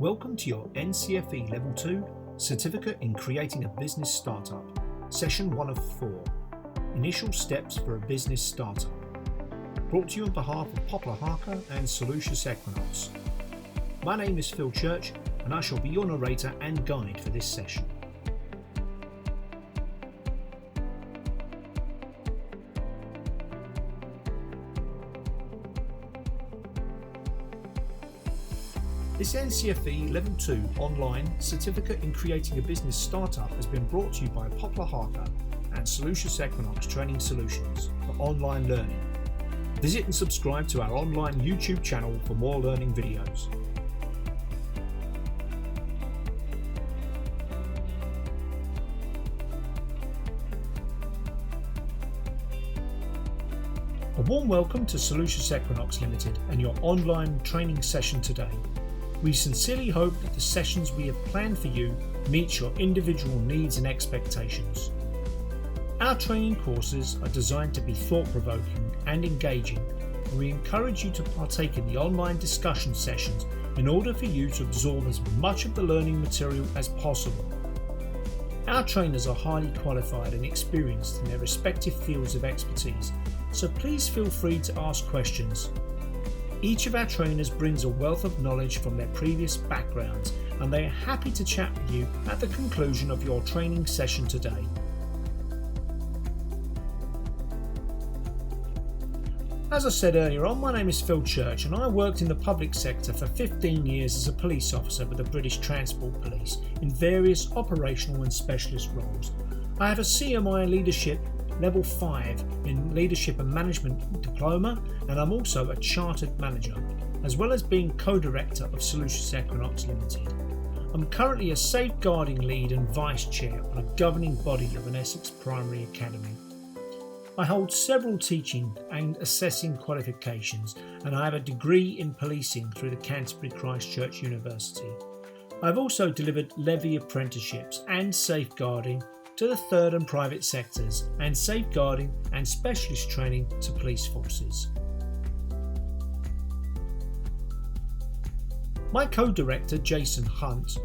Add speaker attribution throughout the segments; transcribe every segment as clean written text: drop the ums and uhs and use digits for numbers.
Speaker 1: Welcome to your NCFE Level 2 Certificate in Creating a Business Startup, Session 1 of 4, Initial Steps for a Business Startup. Brought to you on behalf of Poplar Harker and Solucious Equinox. My name is Phil Church and I shall be your narrator and guide for this session. This NCFE Level 2 online Certificate in Creating a Business Startup has been brought to you by Poplar Harker and Solucious Equinox Training Solutions for online learning. Visit and subscribe to our online YouTube channel for more learning videos. A warm welcome to Solucious Equinox Limited and your online training session today. We sincerely hope that the sessions we have planned for you meet your individual needs and expectations. Our training courses are designed to be thought-provoking and engaging, and we encourage you to partake in the online discussion sessions in order for you to absorb as much of the learning material as possible. Our trainers are highly qualified and experienced in their respective fields of expertise, so please feel free to ask questions. Each of our trainers brings a wealth of knowledge from their previous backgrounds, and they are happy to chat with you at the conclusion of your training session today. As I said earlier on, my name is Phil Church and I worked in the public sector for 15 years as a police officer with the British Transport Police in various operational and specialist roles. I have a CMI Leadership Level 5 in Leadership and Management Diploma, and I'm also a Chartered Manager, as well as being Co-Director of Solucious Equinox Limited. I'm currently a Safeguarding Lead and Vice Chair on a governing body of an Essex Primary Academy. I hold several teaching and assessing qualifications, and I have a degree in policing through the Canterbury Christ Church University. I've also delivered levy apprenticeships and safeguarding to the third and private sectors, and safeguarding and specialist training to police forces. My co-director Jason Hunt,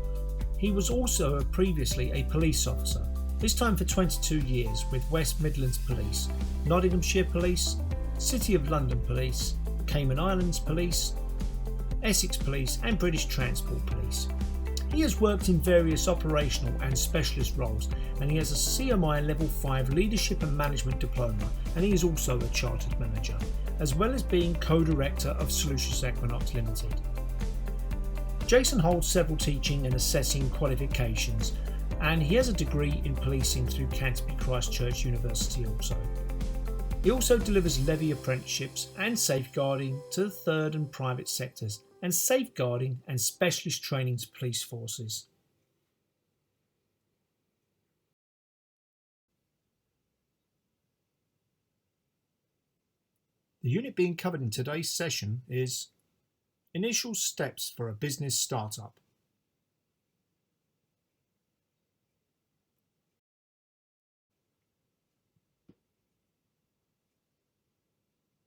Speaker 1: he was also previously a police officer, this time for 22 years with West Midlands Police, Nottinghamshire Police, City of London Police, Cayman Islands Police, Essex Police and British Transport Police. He has worked in various operational and specialist roles, and he has a CMI Level 5 Leadership and Management Diploma, and he is also a Chartered Manager, as well as being Co-Director of Solucious Equinox Limited. Jason holds several teaching and assessing qualifications, and he has a degree in policing through Canterbury Christ Church University also. He also delivers levy apprenticeships and safeguarding to the third and private sectors, and safeguarding and specialist training to police forces. The unit being covered in today's session is Initial Steps for a Business Startup.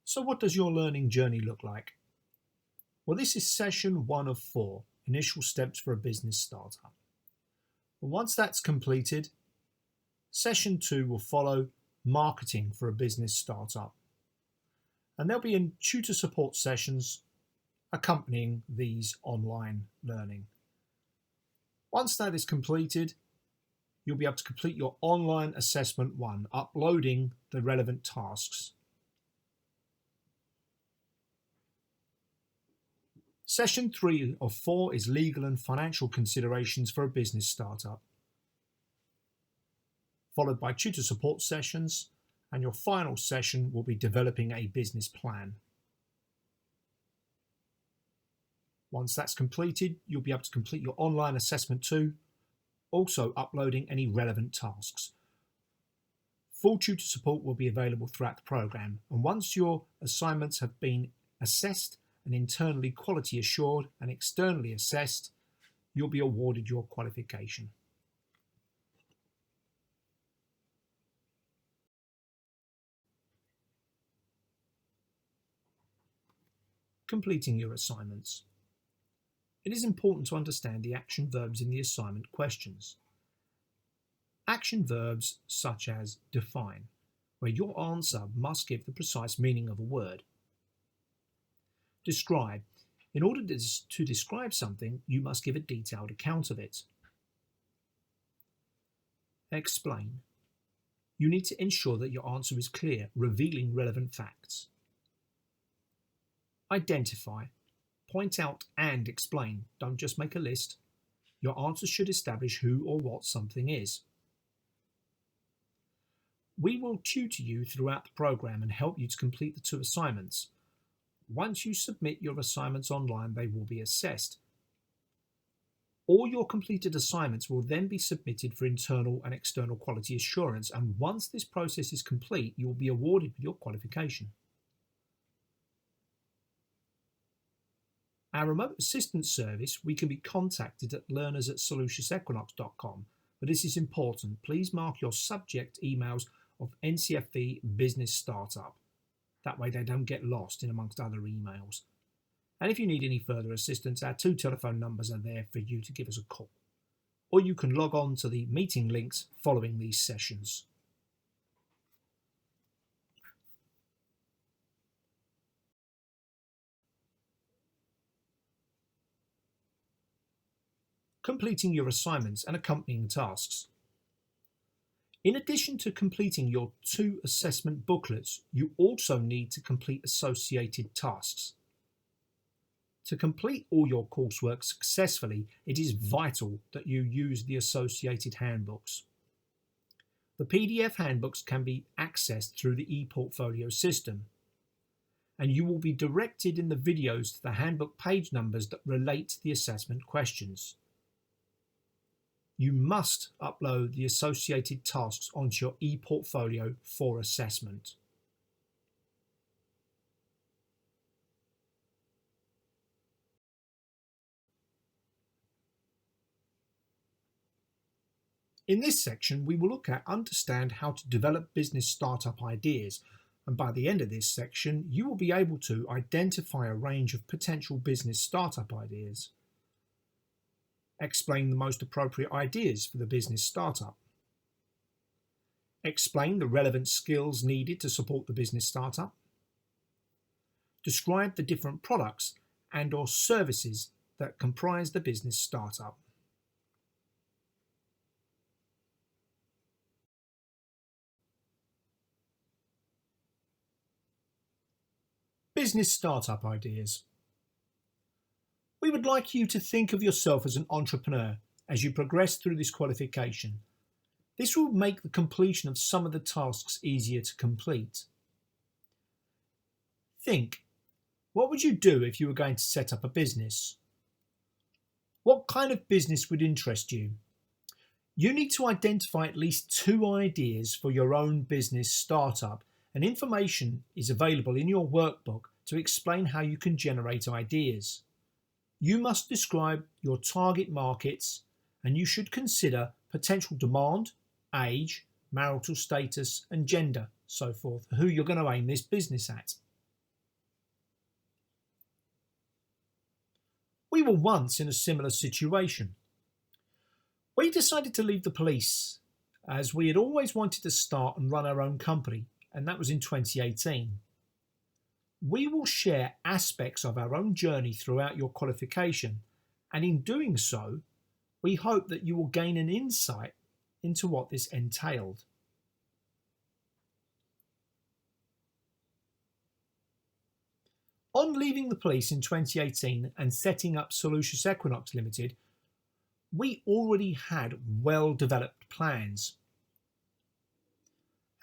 Speaker 1: So what does your learning journey look like? Well, this is session 1 of 4, Initial Steps for a Business Startup. And once that's completed, session 2 will follow Marketing for a Business Startup. And there'll be tutor support sessions accompanying these online learning. Once that is completed, you'll be able to complete your online assessment 1, uploading the relevant tasks. Session 3 of 4 is Legal and Financial Considerations for a Business Startup, followed by tutor support sessions, and your final session will be Developing a Business Plan. Once that's completed, you'll be able to complete your online assessment 2, also uploading any relevant tasks. Full tutor support will be available throughout the programme, and once your assignments have been assessed and internally quality assured and externally assessed, you'll be awarded your qualification. Completing your assignments. It is important to understand the action verbs in the assignment questions. Action verbs such as define, where your answer must give the precise meaning of a word. Describe. In order to describe something, you must give a detailed account of it. Explain. You need to ensure that your answer is clear, revealing relevant facts. Identify. Point out and explain. Don't just make a list. Your answer should establish who or what something is. We will tutor you throughout the program and help you to complete the 2 assignments. Once you submit your assignments online, they will be assessed. All your completed assignments will then be submitted for internal and external quality assurance, and once this process is complete, you will be awarded with your qualification. Our remote assistance service, we can be contacted at learners@soluciousequinox.com, but this is important. Please mark your subject emails of NCFE Business Startup. That way they don't get lost in amongst other emails. And if you need any further assistance, our 2 telephone numbers are there for you to give us a call. Or you can log on to the meeting links following these sessions. Completing your assignments and accompanying tasks. In addition to completing your 2 assessment booklets, you also need to complete associated tasks. To complete all your coursework successfully, it is vital that you use the associated handbooks. The PDF handbooks can be accessed through the ePortfolio system, and you will be directed in the videos to the handbook page numbers that relate to the assessment questions. You must upload the associated tasks onto your ePortfolio for assessment. In this section, we will look at understand how to develop business startup ideas, and by the end of this section, you will be able to identify a range of potential business startup ideas. Explain the most appropriate ideas for the business startup. Explain the relevant skills needed to support the business startup. Describe the different products and/or services that comprise the business startup. Business startup ideas. We would like you to think of yourself as an entrepreneur as you progress through this qualification. This will make the completion of some of the tasks easier to complete. Think, what would you do if you were going to set up a business? What kind of business would interest you? You need to identify at least 2 ideas for your own business startup, and information is available in your workbook to explain how you can generate ideas. You must describe your target markets, and you should consider potential demand, age, marital status and gender, so forth, who you're going to aim this business at. We were once in a similar situation. We decided to leave the police as we had always wanted to start and run our own company, and that was in 2018. We will share aspects of our own journey throughout your qualification, and in doing so, we hope that you will gain an insight into what this entailed. On leaving the police in 2018 and setting up Solucious Equinox Limited, we already had well-developed plans.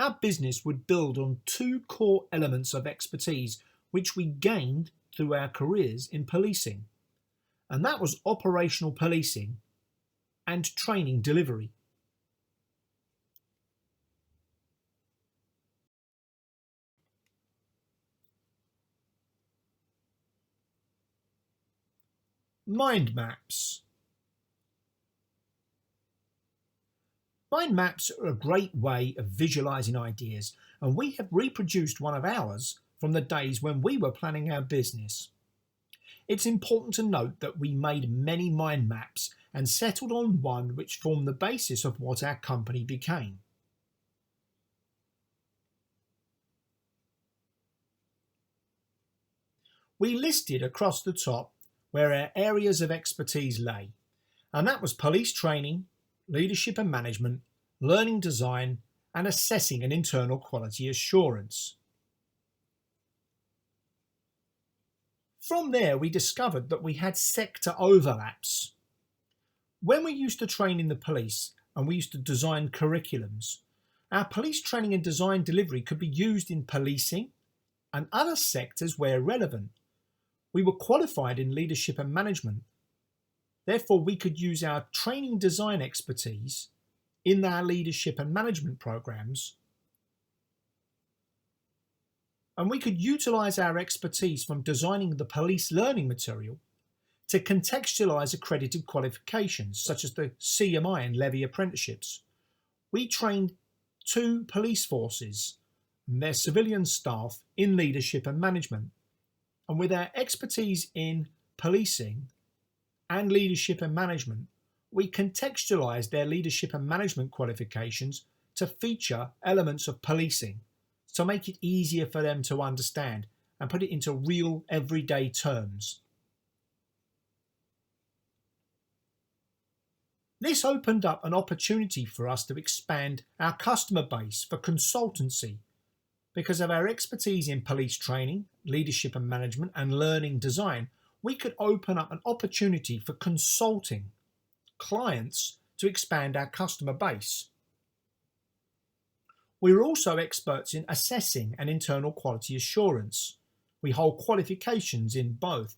Speaker 1: Our business would build on 2 core elements of expertise which we gained through our careers in policing, and that was operational policing and training delivery. Mind maps. Mind maps are a great way of visualizing ideas, and we have reproduced one of ours from the days when we were planning our business. It's important to note that we made many mind maps and settled on one which formed the basis of what our company became. We listed across the top where our areas of expertise lay, and that was police training, leadership and management, learning design, and assessing and internal quality assurance. From there, we discovered that we had sector overlaps. When we used to train in the police and we used to design curriculums, our police training and design delivery could be used in policing and other sectors where relevant. We were qualified in leadership and management. Therefore, we could use our training design expertise in our leadership and management programs, and we could utilize our expertise from designing the police learning material to contextualize accredited qualifications such as the CMI and levy apprenticeships. We trained 2 police forces and their civilian staff in leadership and management, and with our expertise in policing and leadership and management, we contextualized their leadership and management qualifications to feature elements of policing to make it easier for them to understand and put it into real everyday terms. This opened up an opportunity for us to expand our customer base for consultancy. Because of our expertise in police training, leadership and management, and learning design, we could open up an opportunity for consulting clients to expand our customer base. We're also experts in assessing and internal quality assurance. We hold qualifications in both.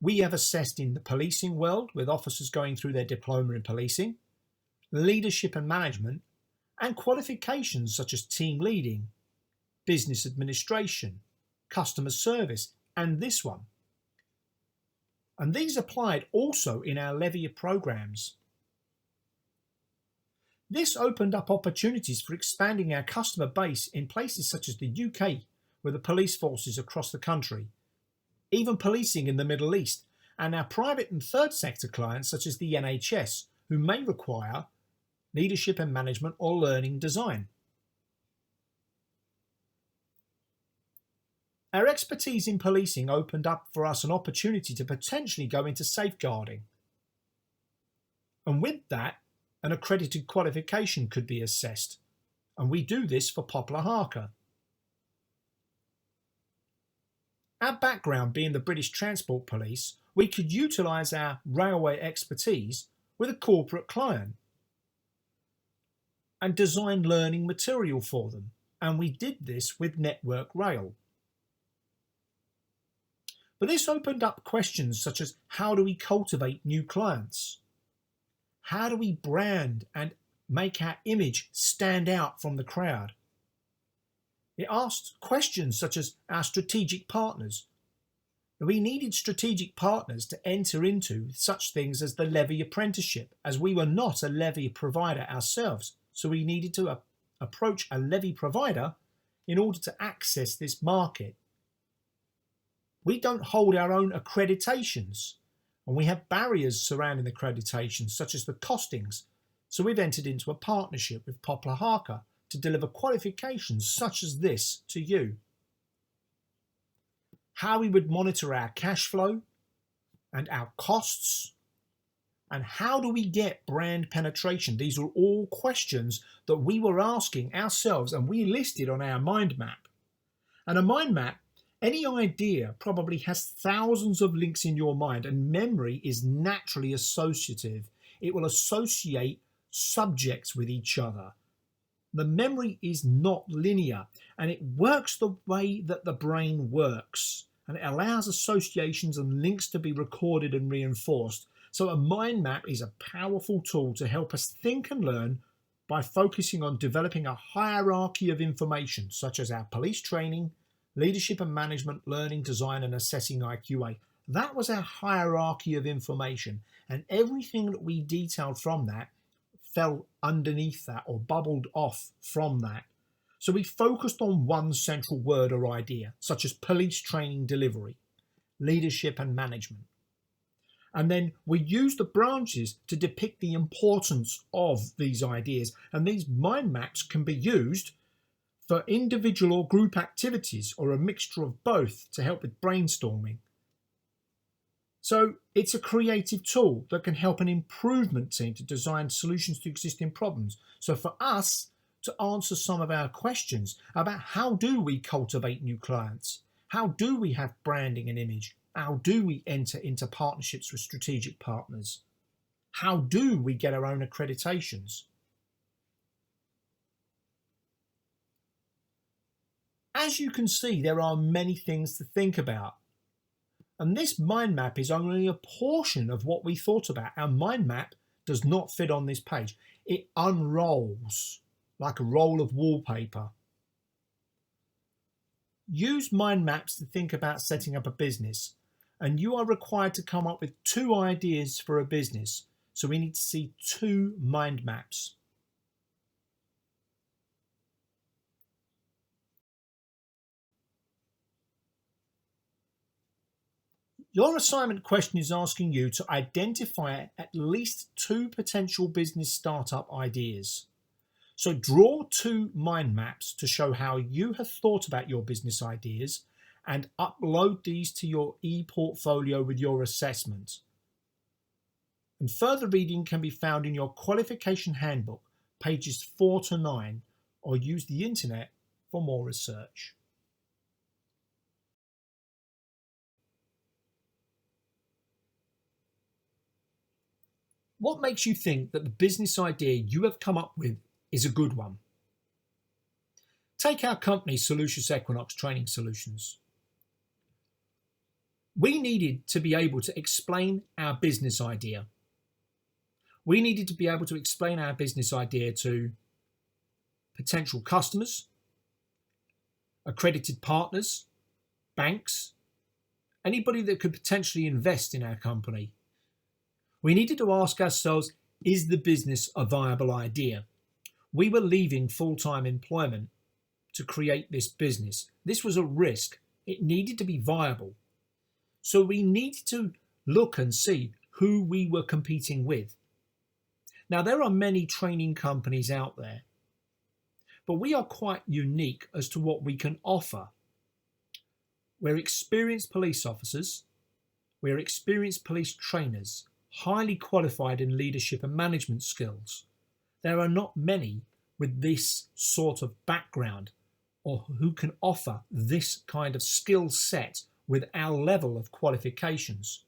Speaker 1: We have assessed in the policing world with officers going through their diploma in policing, leadership and management, and qualifications such as team leading, business administration, customer service, and this one. And these applied also in our levy programs. This opened up opportunities for expanding our customer base in places such as the UK, with the police forces across the country, even policing in the Middle East, and our private and third sector clients such as the NHS, who may require leadership and management or learning design. Our expertise in policing opened up for us an opportunity to potentially go into safeguarding. And with that, an accredited qualification could be assessed, and we do this for Poplar Harker. Our background being the British Transport Police, we could utilise our railway expertise with a corporate client and design learning material for them, and we did this with Network Rail. But this opened up questions such as how do we cultivate new clients? How do we brand and make our image stand out from the crowd? It asked questions such as our strategic partners. We needed strategic partners to enter into such things as the levy apprenticeship, as we were not a levy provider ourselves, so we needed to approach a levy provider in order to access this market. We don't hold our own accreditations, and we have barriers surrounding accreditations, such as the costings, so we've entered into a partnership with Poplar Harker to deliver qualifications such as this to you. How we would monitor our cash flow and our costs, and how do we get brand penetration? These are all questions that we were asking ourselves, and we listed on our mind map. And a mind map, any idea probably has thousands of links in your mind, and memory is naturally associative. It will associate subjects with each other. The memory is not linear, and it works the way that the brain works, and it allows associations and links to be recorded and reinforced. So a mind map is a powerful tool to help us think and learn by focusing on developing a hierarchy of information, such as our police training, leadership and management, learning design, and assessing IQA. That was our hierarchy of information, and everything that we detailed from that fell underneath that or bubbled off from that. So we focused on one central word or idea, such as police training delivery. leadership and management. And then we use the branches to depict the importance of these ideas. And these mind maps can be used for individual or group activities or a mixture of both to help with brainstorming. So it's a creative tool that can help an improvement team to design solutions to existing problems. So for us to answer some of our questions about how do we cultivate new clients? How do we have branding and image? How do we enter into partnerships with strategic partners? How do we get our own accreditations? As you can see, there are many things to think about. And this mind map is only a portion of what we thought about. Our mind map does not fit on this page. It unrolls like a roll of wallpaper. Use mind maps to think about setting up a business, and you are required to come up with 2 ideas for a business. So we need to see 2 mind maps. Your assignment question is asking you to identify at least 2 potential business startup ideas. So draw 2 mind maps to show how you have thought about your business ideas and upload these to your e-portfolio with your assessment. And further reading can be found in your qualification handbook, pages 4 to 9, or use the internet for more research. What makes you think that the business idea you have come up with is a good one? Take our company, Solucious Equinox Training Solutions. We needed to be able to explain our business idea. We needed to be able to explain our business idea to potential customers, accredited partners, banks, anybody that could potentially invest in our company. We needed to ask ourselves, is the business a viable idea? We were leaving full-time employment to create this business. This was a risk. It needed to be viable. So we needed to look and see who we were competing with. Now, there are many training companies out there, but we are quite unique as to what we can offer. We're experienced police officers. We're experienced police trainers, highly qualified in leadership and management skills. There are not many with this sort of background or who can offer this kind of skill set with our level of qualifications.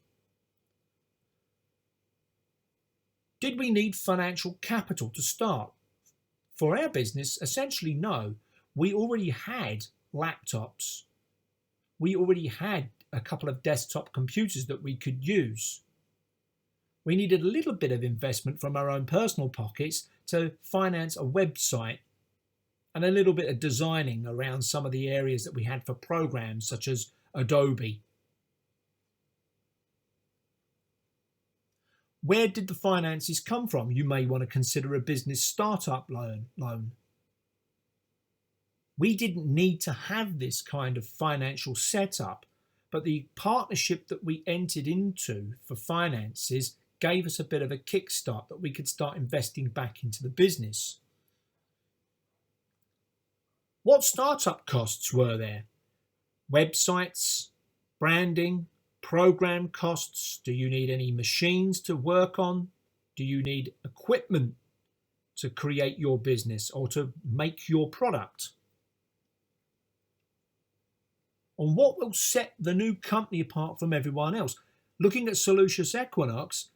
Speaker 1: Did we need financial capital to start? For our business, essentially no. We already had laptops. We already had a couple of desktop computers that we could use. We needed a little bit of investment from our own personal pockets to finance a website and a little bit of designing around some of the areas that we had for programs such as Adobe. Where did the finances come from? You may want to consider a business startup loan. We didn't need to have this kind of financial setup, but the partnership that we entered into for finances gave us a bit of a kickstart that we could start investing back into the business. What startup costs were there? Websites, branding, program costs. Do you need any machines to work on? Do you need equipment to create your business or to make your product? And what will set the new company apart from everyone else? Looking at Solucious Equinox,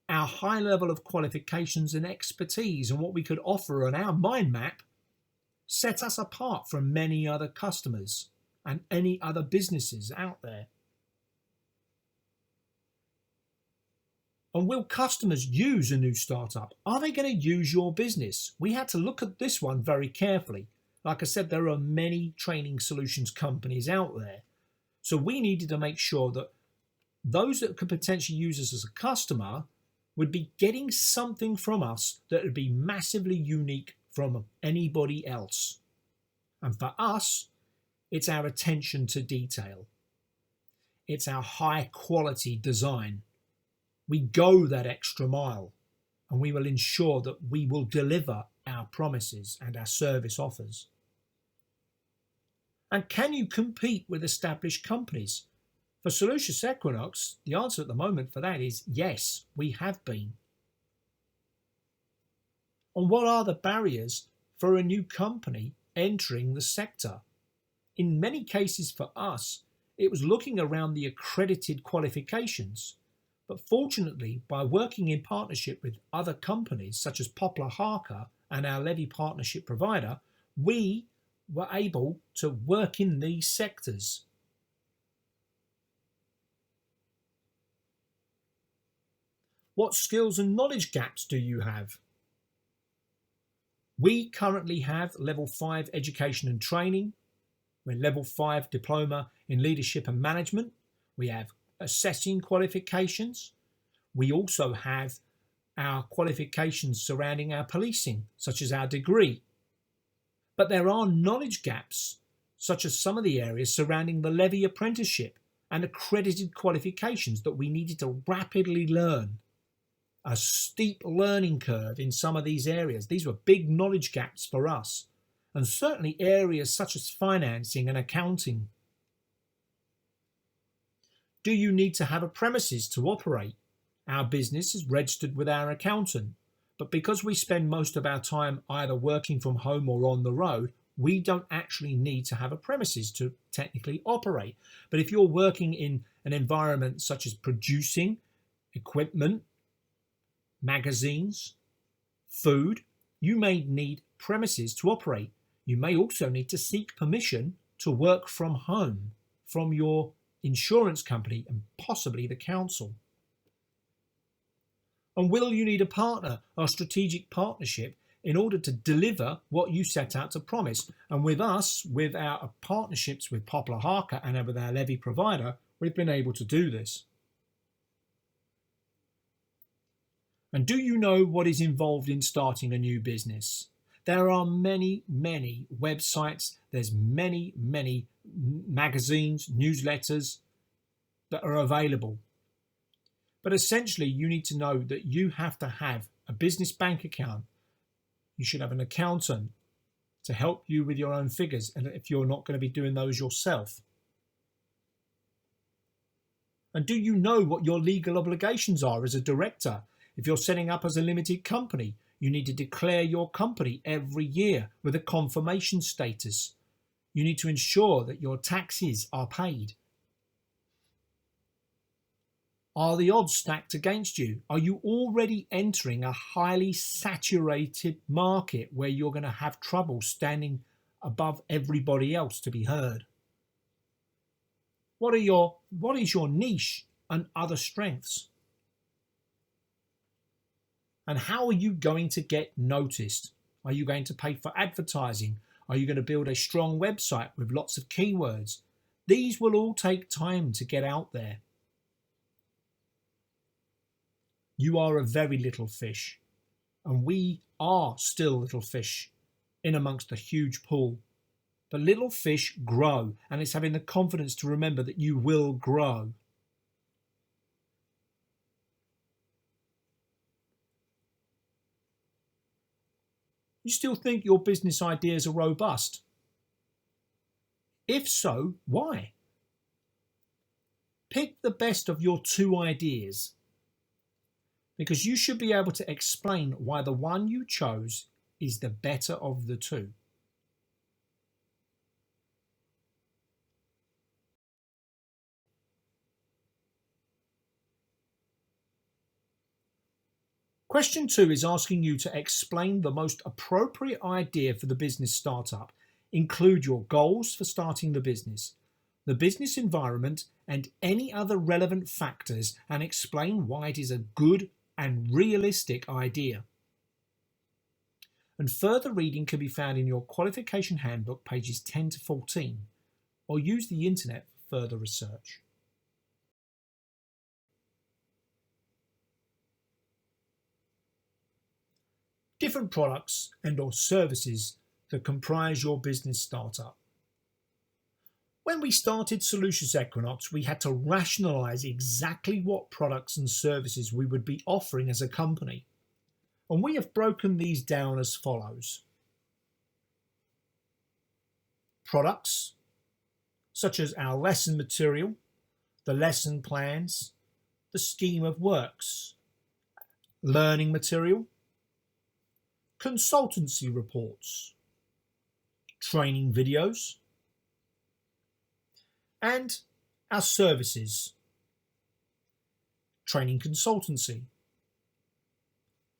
Speaker 1: our high level of qualifications and expertise and what we could offer on our mind map set us apart from many other customers and any other businesses out there. And will customers use a new startup? Are they going to use your business? We had to look at this one very carefully. Like I said, there are many training solutions companies out there. So we needed to make sure that those that could potentially use us as a customer would be getting something from us that would be massively unique from anybody else. And for us, it's our attention to detail. It's our high quality design. We go that extra mile, and we will ensure that we will deliver our promises and our service offers. And can you compete with established companies? For Solucious Equinox, the answer at the moment for that is yes, we have been. And what are the barriers for a new company entering the sector? In many cases for us, it was looking around the accredited qualifications. But fortunately, by working in partnership with other companies such as Poplar Harker and our levy partnership provider, we were able to work in these sectors. What skills and knowledge gaps do you have? We currently have level 5 education and training. We're level 5 diploma in leadership and management. We have assessing qualifications. We also have our qualifications surrounding our policing, such as our degree. But there are knowledge gaps, such as some of the areas surrounding the levy apprenticeship and accredited qualifications that we needed to rapidly learn. A steep learning curve in some of these areas. These were big knowledge gaps for us, and certainly areas such as financing and accounting. Do you need to have a premises to operate? Our business is registered with our accountant, but because we spend most of our time either working from home or on the road, we don't actually need to have a premises to technically operate. But if you're working in an environment such as producing equipment, magazines, food, you may need premises to operate. You may also need to seek permission to work from home from your insurance company and possibly the council. And will you need a partner or strategic partnership in order to deliver what you set out to promise? And with us, with our partnerships with Poplar Harker and with our levy provider, we've been able to do this. And do you know what is involved in starting a new business? There are many, many websites. There's many, many magazines, newsletters that are available. But essentially, you need to know that you have to have a business bank account. You should have an accountant to help you with your own figures, and if you're not going to be doing those yourself. And do you know what your legal obligations are as a director? If you're setting up as a limited company, you need to declare your company every year with a confirmation status. You need to ensure that your taxes are paid. Are the odds stacked against you? Are you already entering a highly saturated market where you're going to have trouble standing above everybody else to be heard? What is your niche and other strengths? And how are you going to get noticed? Are you going to pay for advertising? Are you going to build a strong website with lots of keywords? These will all take time to get out there. You are a very little fish, and we are still little fish in amongst a huge pool. But little fish grow, and it's having the confidence to remember that you will grow. You still think your business ideas are robust? If so, why? Pick the best of your two ideas, because you should be able to explain why the one you chose is the better of the two. Question 2 is asking you to explain the most appropriate idea for the business startup. Include your goals for starting the business environment, and any other relevant factors, and explain why it is a good and realistic idea. And further reading can be found in your qualification handbook, pages 10 to 14, or use the internet for further research. Different products and or services that comprise your business startup. When we started Solucious Equinox, we had to rationalise exactly what products and services we would be offering as a company. And we have broken these down as follows. Products, such as our lesson material, the lesson plans, the scheme of works, learning material, consultancy reports, training videos, and our services, training consultancy,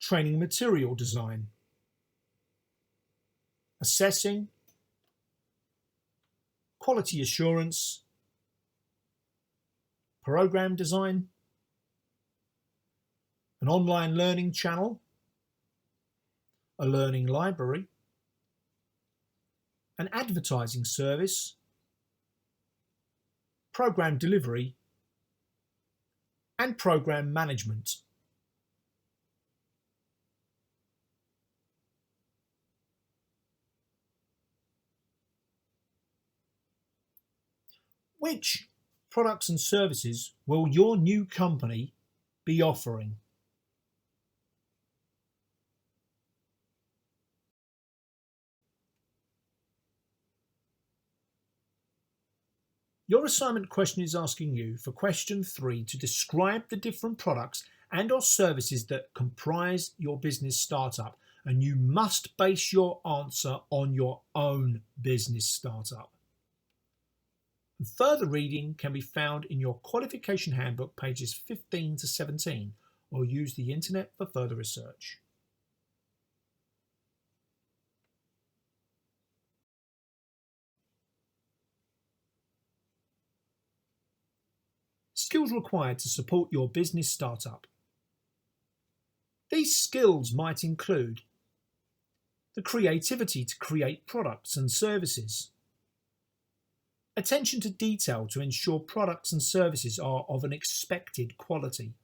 Speaker 1: training material design, assessing, quality assurance, program design, an online learning channel, a learning library, an advertising service, program delivery, and program management. Which products and services will your new company be offering? Your assignment question is asking you for question 3 to describe the different products and or services that comprise your business startup, and you must base your answer on your own business startup. And further reading can be found in your qualification handbook pages 15 to 17, or use the internet for further research. Skills required to support your business startup. These skills might include the creativity to create products and services, attention to detail to ensure products and services are of an expected quality,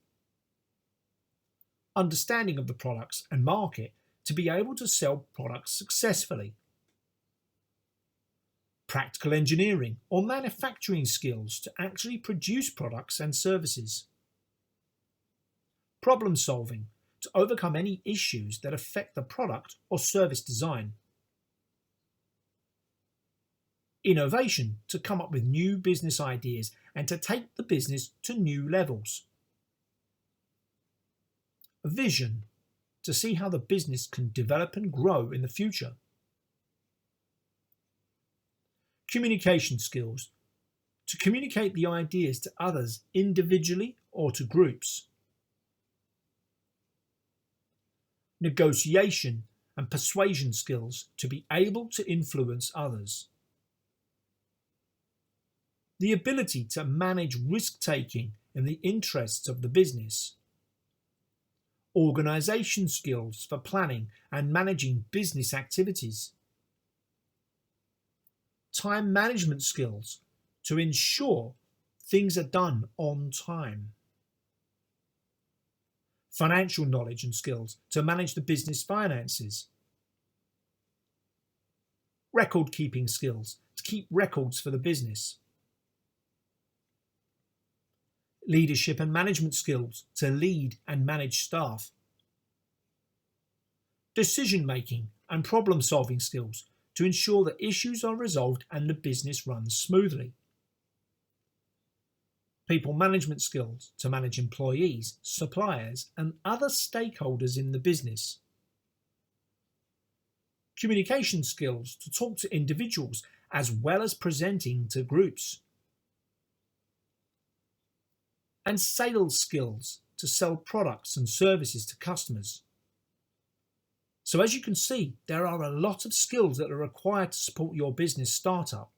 Speaker 1: understanding of the products and market to be able to sell products successfully, practical engineering or manufacturing skills to actually produce products and services, problem solving to overcome any issues that affect the product or service design, innovation to come up with new business ideas and to take the business to new levels, a vision to see how the business can develop and grow in the future, communication skills to communicate the ideas to others individually or to groups, negotiation and persuasion skills to be able to influence others, the ability to manage risk-taking in the interests of the business, organisation skills for planning and managing business activities, time management skills to ensure things are done on time, financial knowledge and skills to manage the business finances, record keeping skills to keep records for the business, leadership and management skills to lead and manage staff, decision making and problem solving skills to ensure that issues are resolved and the business runs smoothly, people management skills to manage employees, suppliers and other stakeholders in the business, communication skills to talk to individuals as well as presenting to groups, and sales skills to sell products and services to customers. So as you can see, there are a lot of skills that are required to support your business startup.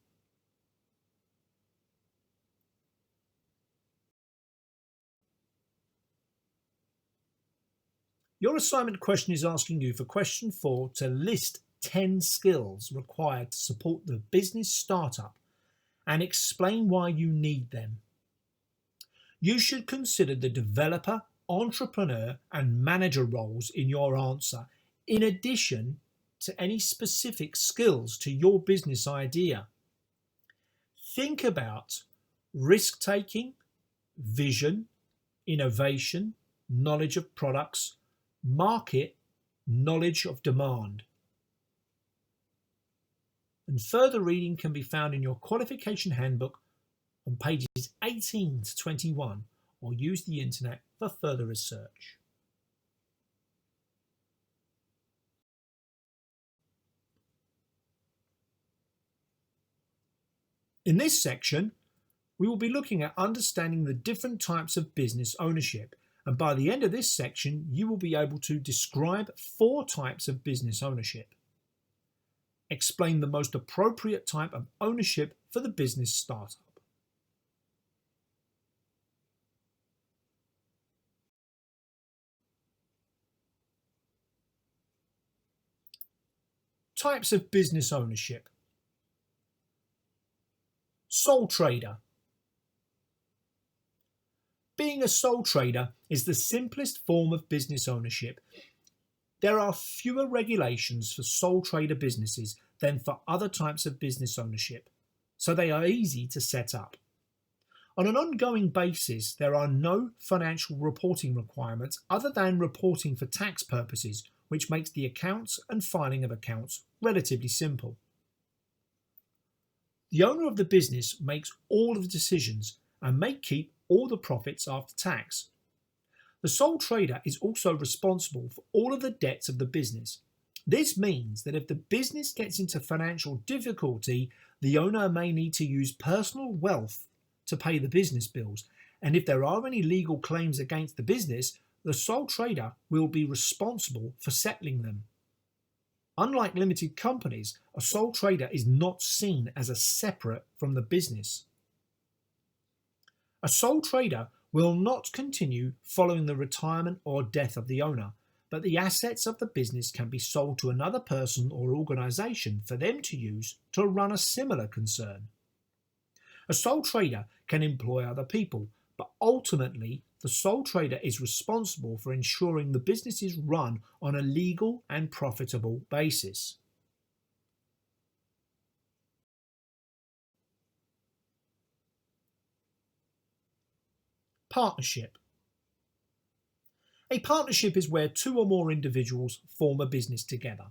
Speaker 1: Your assignment question is asking you for question 4 to list 10 skills required to support the business startup and explain why you need them. You should consider the developer, entrepreneur and manager roles in your answer, in addition to any specific skills to your business idea. Think about risk taking, vision, innovation, knowledge of products, market, knowledge of demand. And further reading can be found in your qualification handbook on pages 18 to 21, or use the internet for further research. In this section, we will be looking at understanding the different types of business ownership, and by the end of this section, you will be able to describe 4 types of business ownership. Explain the most appropriate type of ownership for the business startup. Types of business ownership. Sole trader. Being a sole trader is the simplest form of business ownership. There are fewer regulations for sole trader businesses than for other types of business ownership, so they are easy to set up. On an ongoing basis, there are no financial reporting requirements other than reporting for tax purposes, which makes the accounts and filing of accounts relatively simple. The owner of the business makes all of the decisions and may keep all the profits after tax. The sole trader is also responsible for all of the debts of the business. This means that if the business gets into financial difficulty, the owner may need to use personal wealth to pay the business bills, and if there are any legal claims against the business, the sole trader will be responsible for settling them. Unlike limited companies, a sole trader is not seen as a separate from the business. A sole trader will not continue following the retirement or death of the owner, but the assets of the business can be sold to another person or organisation for them to use to run a similar concern. A sole trader can employ other people, but ultimately the sole trader is responsible for ensuring the business is run on a legal and profitable basis. Partnership. A partnership is where 2 or more individuals form a business together.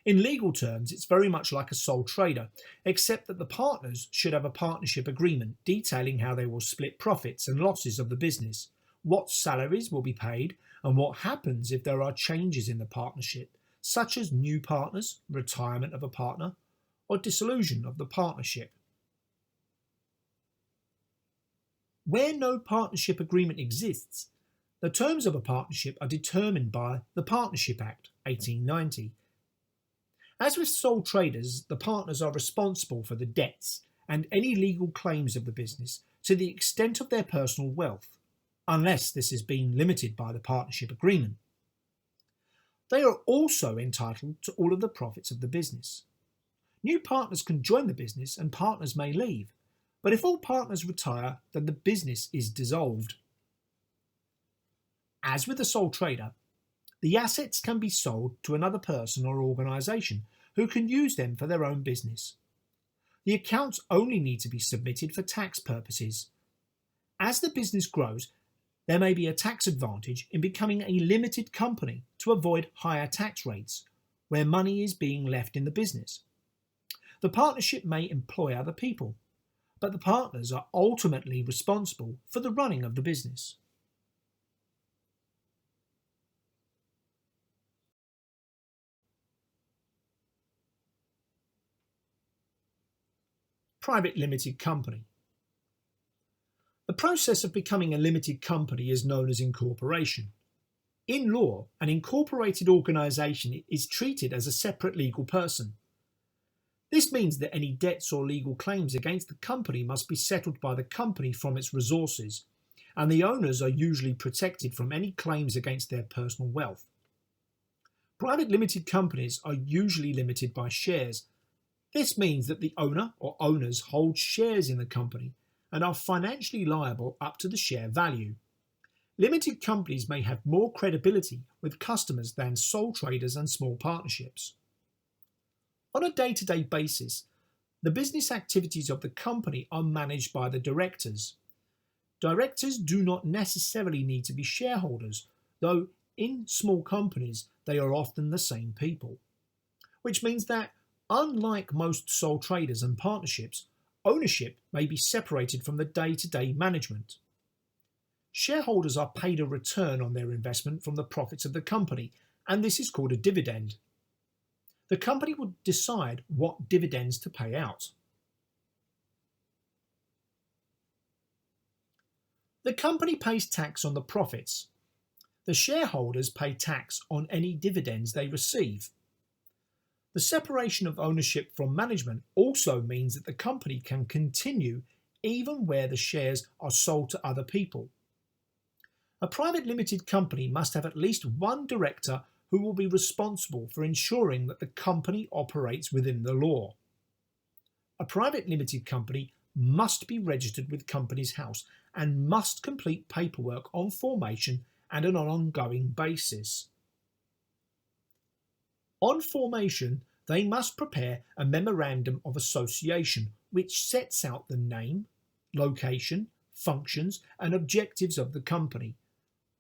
Speaker 1: In legal terms, it's very much like a sole trader, except that the partners should have a partnership agreement detailing how they will split profits and losses of the business, what salaries will be paid, and what happens if there are changes in the partnership, such as new partners, retirement of a partner, or dissolution of the partnership. Where no partnership agreement exists, the terms of a partnership are determined by the Partnership Act 1890. As with sole traders, the partners are responsible for the debts and any legal claims of the business to the extent of their personal wealth, unless this has been limited by the partnership agreement. They are also entitled to all of the profits of the business. New partners can join the business and partners may leave, but if all partners retire, then the business is dissolved. As with a sole trader, the assets can be sold to another person or organisation who can use them for their own business. The accounts only need to be submitted for tax purposes. As the business grows, there may be a tax advantage in becoming a limited company to avoid higher tax rates, where money is being left in the business. The partnership may employ other people, but the partners are ultimately responsible for the running of the business. Private limited company. The process of becoming a limited company is known as incorporation. In law, an incorporated organisation is treated as a separate legal person. This means that any debts or legal claims against the company must be settled by the company from its resources, and the owners are usually protected from any claims against their personal wealth. Private limited companies are usually limited by shares. This means that the owner or owners hold shares in the company and are financially liable up to the share value. Limited companies may have more credibility with customers than sole traders and small partnerships. On a day-to-day basis, The business activities of the company are managed by the directors. Directors do not necessarily need to be shareholders, though in small companies they are often the same people. Which means that, unlike most sole traders and partnerships, ownership may be separated from the day-to-day management. Shareholders are paid a return on their investment from the profits of the company, and this is called a dividend. The company will decide what dividends to pay out. The company pays tax on the profits. The shareholders pay tax on any dividends they receive. The separation of ownership from management also means that the company can continue even where the shares are sold to other people. A private limited company must have at least one director who will be responsible for ensuring that the company operates within the law. A private limited company must be registered with Companies House and must complete paperwork on formation and on an ongoing basis. On formation, they must prepare a memorandum of association which sets out the name, location, functions and objectives of the company,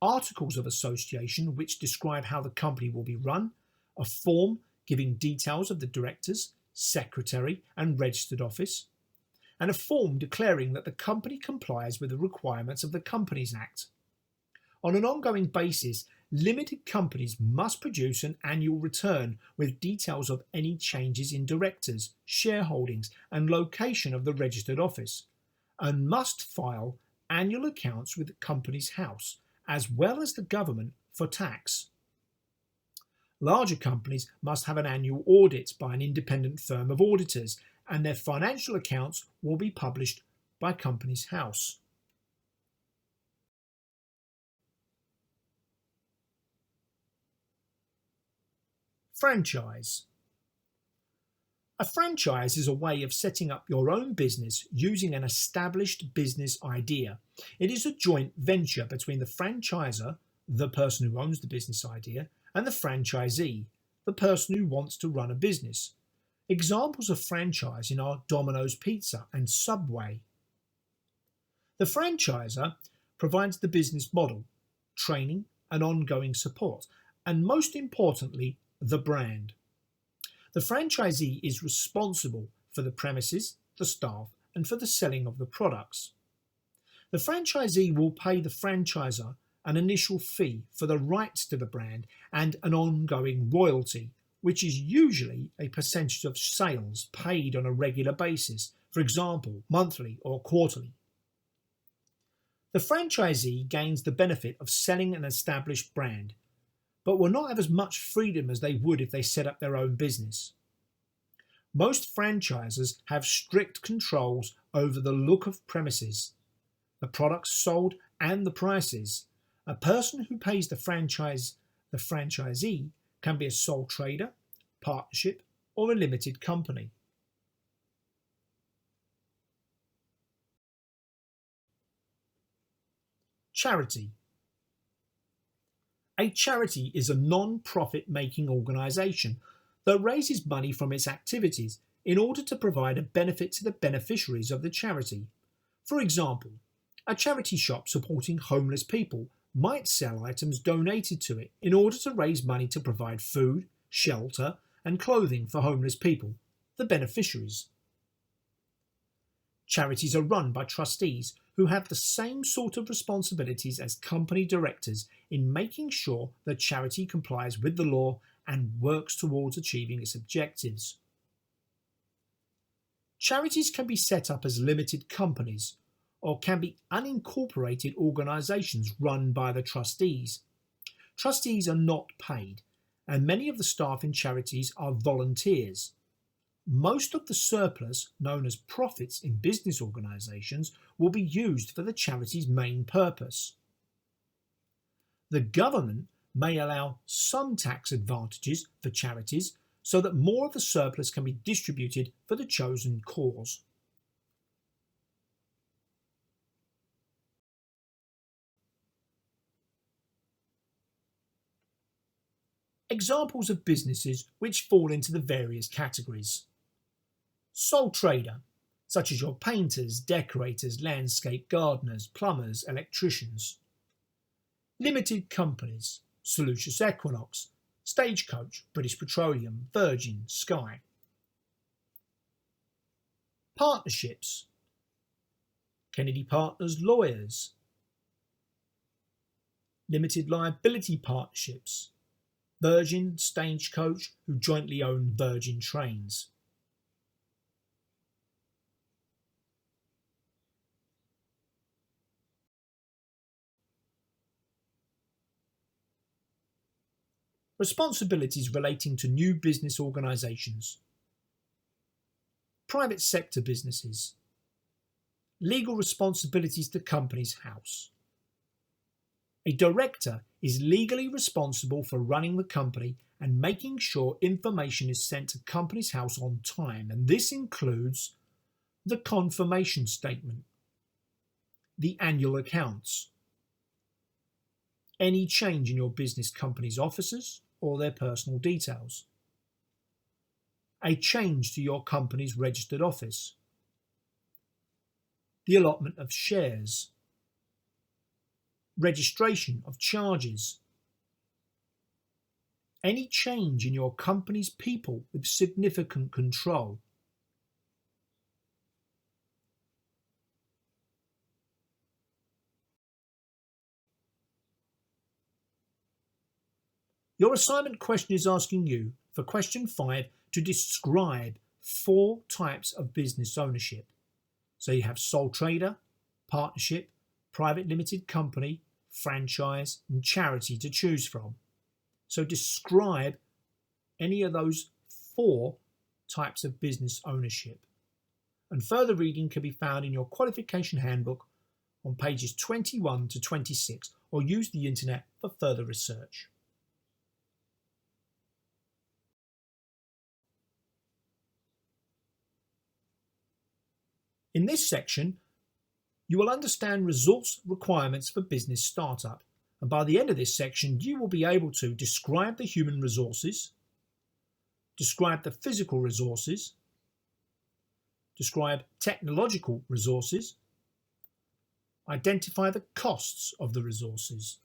Speaker 1: articles of association which describe how the company will be run, a form giving details of the directors, secretary and registered office, and a form declaring that the company complies with the requirements of the Companies Act. On an ongoing basis, limited companies must produce an annual return with details of any changes in directors, shareholdings and location of the registered office, and must file annual accounts with the Companies House as well as the government for tax. Larger companies must have an annual audit by an independent firm of auditors, and their financial accounts will be published by Companies House. Franchise. A franchise is a way of setting up your own business using an established business idea. It is a joint venture between the franchisor, the person who owns the business idea, and the franchisee, the person who wants to run a business. Examples of franchising are Domino's Pizza and Subway. The franchisor provides the business model, training and ongoing support, and most importantly, the brand. The franchisee is responsible for the premises, the staff, and for the selling of the products. The franchisee will pay the franchisor an initial fee for the rights to the brand and an ongoing royalty, which is usually a percentage of sales paid on a regular basis, for example, monthly or quarterly. The franchisee gains the benefit of selling an established brand, but will not have as much freedom as they would if they set up their own business. Most franchisors have strict controls over the look of premises, the products sold and the prices. A person who pays the franchisee can be a sole trader, partnership or a limited company. Charity. A charity is a non-profit making organisation that raises money from its activities in order to provide a benefit to the beneficiaries of the charity. For example, a charity shop supporting homeless people might sell items donated to it in order to raise money to provide food, shelter and clothing for homeless people, the beneficiaries. Charities are run by trustees who have the same sort of responsibilities as company directors in making sure the charity complies with the law and works towards achieving its objectives. Charities can be set up as limited companies or can be unincorporated organisations run by the trustees. Trustees are not paid, and many of the staff in charities are volunteers. Most of the surplus, known as profits in business organisations, will be used for the charity's main purpose. The government may allow some tax advantages for charities so that more of the surplus can be distributed for the chosen cause. Examples of businesses which fall into the various categories. Sole trader, such as your painters, decorators, landscape gardeners, plumbers, electricians. Limited companies, Solucious, Equinox, Stagecoach, British Petroleum, Virgin, Sky. Partnerships, Kennedy Partners Lawyers. Limited liability partnerships, Virgin, Stagecoach, who jointly own Virgin Trains. Responsibilities relating to new business organisations. Private sector businesses. Legal responsibilities to Companies House. A director is legally responsible for running the company and making sure information is sent to Companies House on time, and this includes the confirmation statement, the annual accounts, any change in your business company's officers or their personal details, a change to your company's registered office, the allotment of shares, registration of charges, any change in your company's people with significant control, Your assignment question is asking you, for question 5, to describe 4 types of business ownership. So you have sole trader, partnership, private limited company, franchise, and charity to choose from. So describe any of those 4 types of business ownership. And further reading can be found in your qualification handbook on pages 21 to 26, or use the internet for further research. In this section, you will understand resource requirements for business startup, and by the end of this section you will be able to describe the human resources, describe the physical resources, describe technological resources, identify the costs of the resources.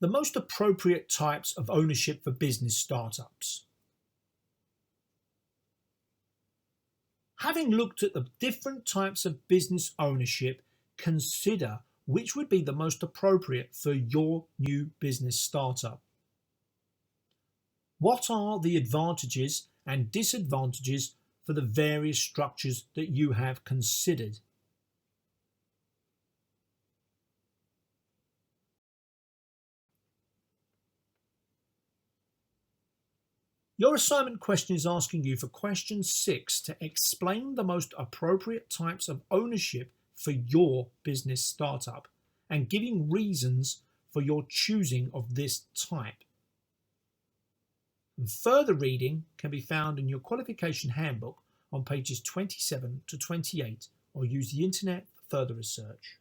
Speaker 1: The most appropriate types of ownership for business startups. Having looked at the different types of business ownership, consider which would be the most appropriate for your new business startup. What are the advantages and disadvantages for the various structures that you have considered? Your assignment question is asking you for question 6 to explain the most appropriate types of ownership for your business startup and giving reasons for your choosing of this type. And further reading can be found in your qualification handbook on pages 27 to 28, or use the internet for further research.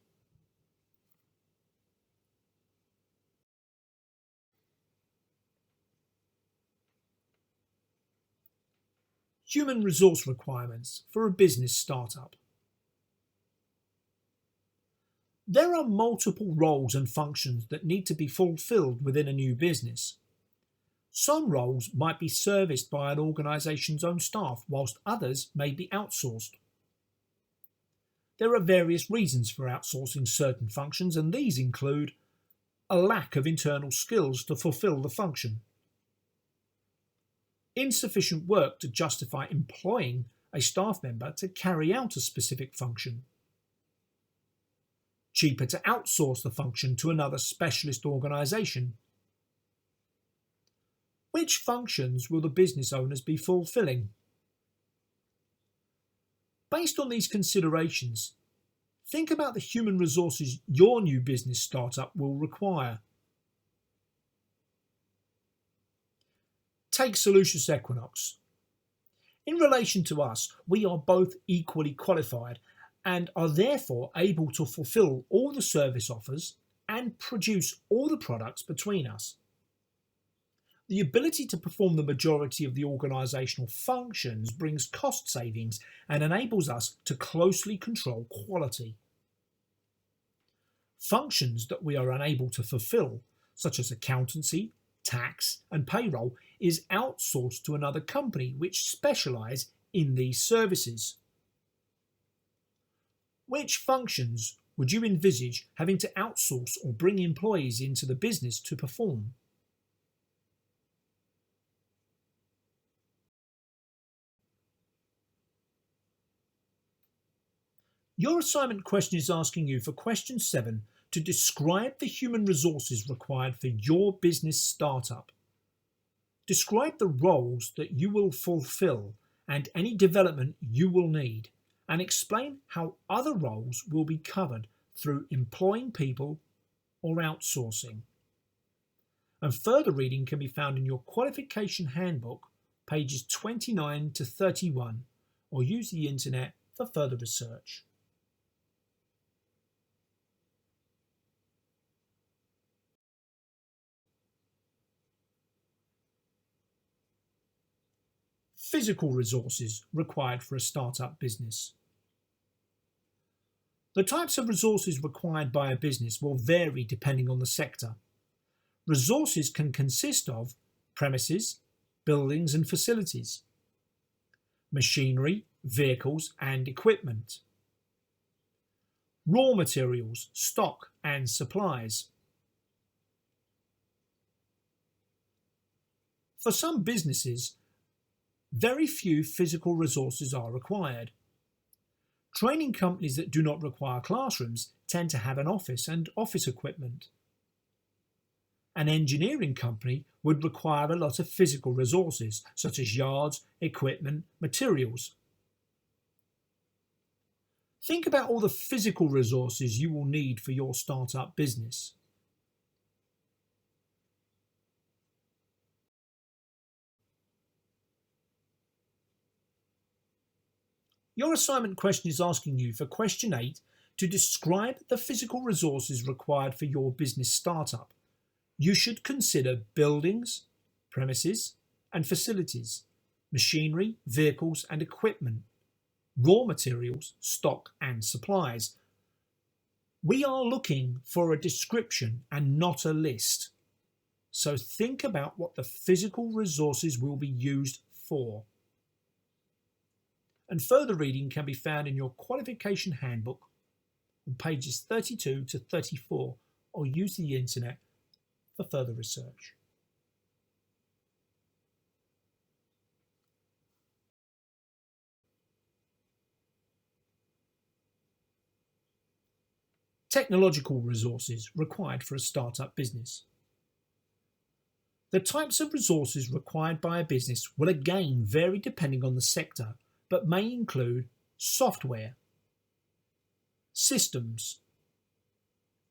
Speaker 1: Human resource requirements for a business startup. There are multiple roles and functions that need to be fulfilled within a new business. Some roles might be serviced by an organisation's own staff, whilst others may be outsourced. There are various reasons for outsourcing certain functions, and these include a lack of internal skills to fulfil the function, insufficient work to justify employing a staff member to carry out a specific function, cheaper to outsource the function to another specialist organisation. Which functions will the business owners be fulfilling? Based on these considerations, think about the human resources your new business startup will require. Take Solucious Equinox. In relation to us, we are both equally qualified and are therefore able to fulfill all the service offers and produce all the products between us. The ability to perform the majority of the organisational functions brings cost savings and enables us to closely control quality. Functions that we are unable to fulfil, such as accountancy, tax and payroll, is outsourced to another company which specialise in these services. Which functions would you envisage having to outsource or bring employees into the business to perform? Your assignment question is asking you for question 7 to describe the human resources required for your business startup. Describe the roles that you will fulfill and any development you will need, and explain how other roles will be covered through employing people or outsourcing. And further reading can be found in your qualification handbook, pages 29 to 31, or use the internet for further research. Physical resources required for a startup business. The types of resources required by a business will vary depending on the sector. Resources can consist of premises, buildings and facilities, machinery, vehicles and equipment, raw materials, stock and supplies. For some businesses, very few physical resources are required. Training companies that do not require classrooms tend to have an office and office equipment. An engineering company would require a lot of physical resources, such as yards, equipment, materials. Think about all the physical resources you will need for your startup business. Your assignment question is asking you for question 8 to describe the physical resources required for your business startup. You should consider buildings, premises and facilities, machinery, vehicles and equipment, raw materials, stock and supplies. We are looking for a description and not a list. So think about what the physical resources will be used for. And further reading can be found in your qualification handbook on pages 32 to 34, or use the internet for further research. Technological resources required for a startup business. The types of resources required by a business will again vary depending on the sector, but may include software, systems,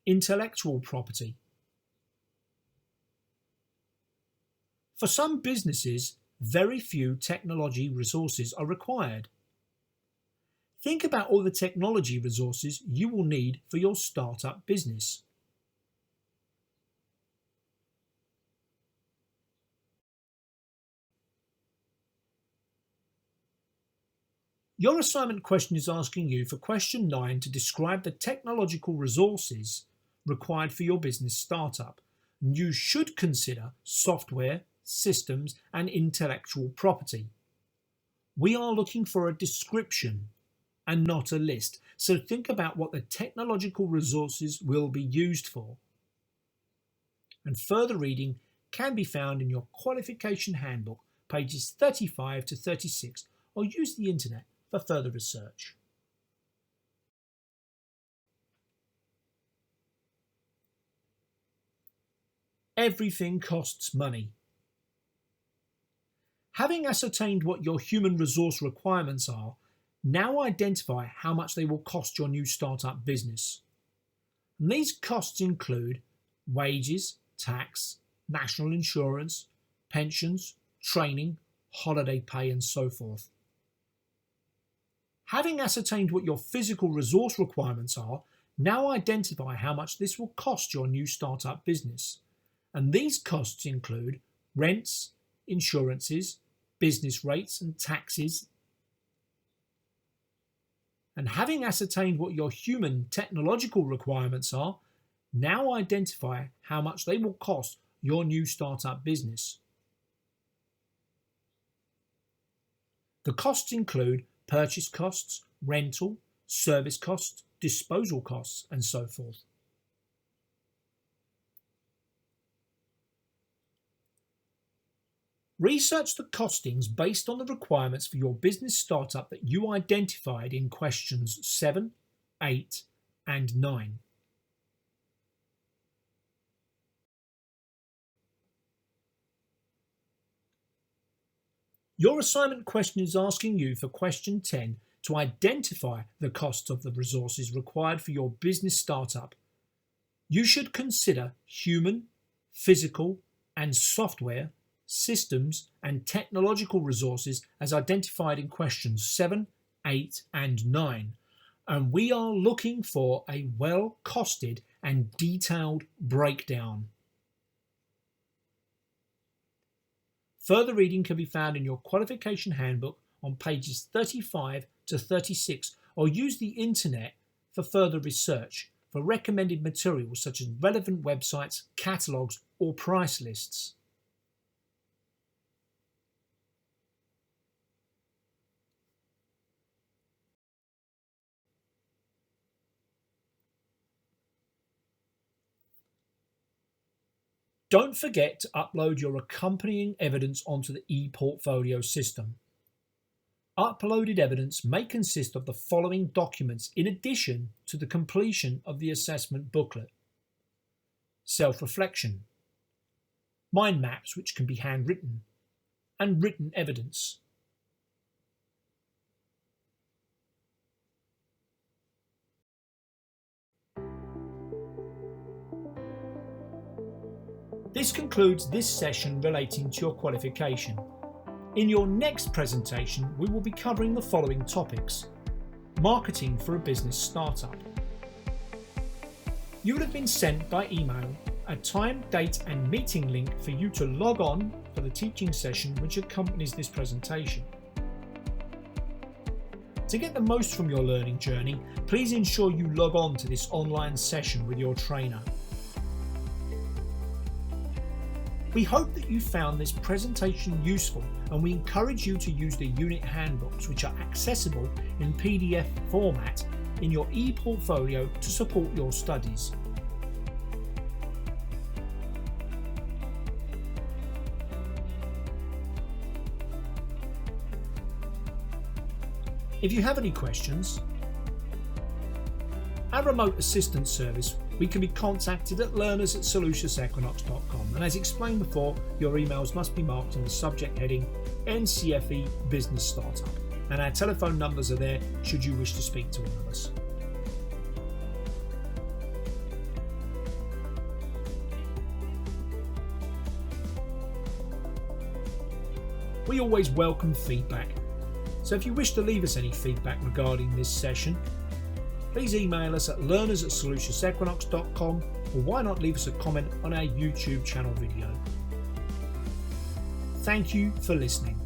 Speaker 1: intellectual property. For some businesses, very few technology resources are required. Think about all the technology resources you will need for your startup business. Your assignment question is asking you for question 9 to describe the technological resources required for your business startup. You should consider software, systems and intellectual property. We are looking for a description and not a list, so think about what the technological resources will be used for. And further reading can be found in your qualification handbook, pages 35 to 36, or use the internet for further research. Everything costs money. Having ascertained what your human resource requirements are, now identify how much they will cost your new startup business. And these costs include wages, tax, national insurance, pensions, training, holiday pay and so forth. Having ascertained what your physical resource requirements are, Now identify how much this will cost your new startup business. And these costs include rents, insurances, business rates and taxes. And having ascertained what your human technological requirements are, now identify how much they will cost your new startup business. The costs include purchase costs, rental, service costs, disposal costs, and so forth. Research the costings based on the requirements for your business startup that you identified in questions 7, 8, and 9. Your assignment question is asking you for question 10 to identify the cost of the resources required for your business startup. You should consider human, physical, and software, systems, and technological resources as identified in questions 7, 8, and 9. And we are looking for a well-costed and detailed breakdown. Further reading can be found in your qualification handbook on pages 35 to 36, or use the internet for further research for recommended materials such as relevant websites, catalogues, or price lists. Don't forget to upload your accompanying evidence onto the ePortfolio system. Uploaded evidence may consist of the following documents in addition to the completion of the assessment booklet: self-reflection, mind maps which can be handwritten, and written evidence. This concludes this session relating to your qualification. In your next presentation, we will be covering the following topics: marketing for a business startup. You will have been sent by email a time, date, and meeting link for you to log on for the teaching session which accompanies this presentation. To get the most from your learning journey, please ensure you log on to this online session with your trainer. We hope that you found this presentation useful, and we encourage you to use the unit handbooks, which are accessible in PDF format in your ePortfolio to support your studies. If you have any questions, our remote assistance service, we can be contacted at learners@soluciousequinox.com, and as explained before, your emails must be marked in the subject heading NCFE Business Startup, and our telephone numbers are there should you wish to speak to one of us. We always welcome feedback, so if you wish to leave us any feedback regarding this session, please email us at learners@soluciousequinox.com, or why not leave us a comment on our YouTube channel video. Thank you for listening.